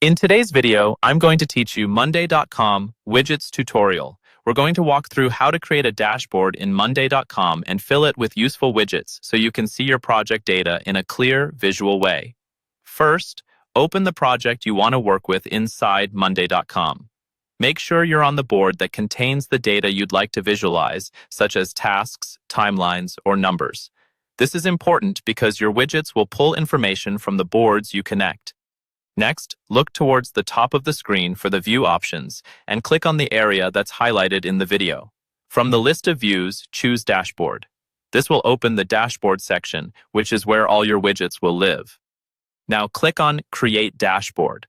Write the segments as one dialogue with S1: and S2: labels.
S1: In today's video, I'm going to teach you Monday.com Widgets tutorial. We're going to walk through how to create a dashboard in Monday.com and fill it with useful widgets so you can see your project data in a clear, visual way. First, open the project you want to work with inside Monday.com. Make sure you're on the board that contains the data you'd like to visualize, such as tasks, timelines, or numbers. This is important because your widgets will pull information from the boards you connect. Next, look towards the top of the screen for the view options and click on the area that's highlighted in the video. From the list of views, choose Dashboard. This will open the Dashboard section, which is where all your widgets will live. Now click on Create Dashboard.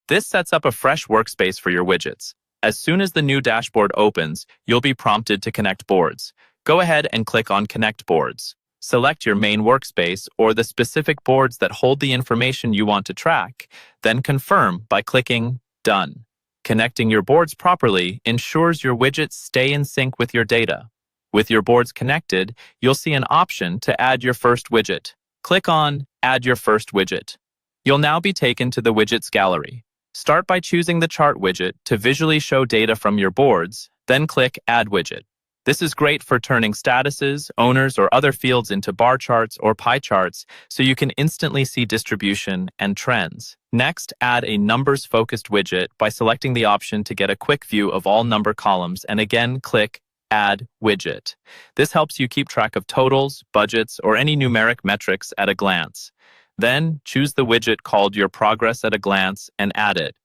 S1: This sets up a fresh workspace for your widgets. As soon as the new dashboard opens, you'll be prompted to connect boards. Go ahead and click on Connect Boards. Select your main workspace or the specific boards that hold the information you want to track, then confirm by clicking Done. Connecting your boards properly ensures your widgets stay in sync with your data. With your boards connected, you'll see an option to add your first widget. Click on Add your first widget. You'll now be taken to the widgets gallery. Start by choosing the chart widget to visually show data from your boards, then click Add Widget. This is great for turning statuses, owners, or other fields into bar charts or pie charts so you can instantly see distribution and trends. Next, add a numbers-focused widget by selecting the option to get a quick view of all number columns and again click Add Widget. This helps you keep track of totals, budgets, or any numeric metrics at a glance. Then, choose the widget called Your Progress at a Glance and add it.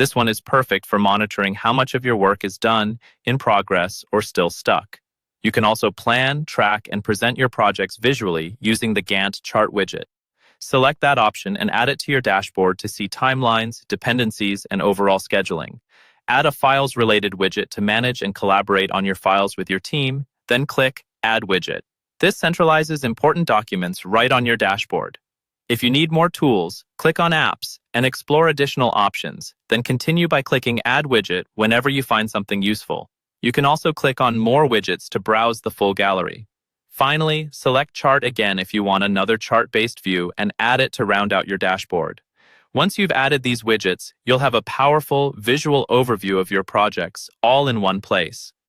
S1: This one is perfect for monitoring how much of your work is done, in progress, or still stuck. You can also plan, track, and present your projects visually using the Gantt chart widget. Select that option and add it to your dashboard to see timelines, dependencies, and overall scheduling. Add a files-related widget to manage and collaborate on your files with your team, then click Add Widget. This centralizes important documents right on your dashboard. If you need more tools, click on Apps and explore additional options, then continue by clicking Add Widget whenever you find something useful. You can also click on More Widgets to browse the full gallery. Finally, select Chart again if you want another chart-based view and add it to round out your dashboard. Once you've added these widgets, you'll have a powerful visual overview of your projects all in one place.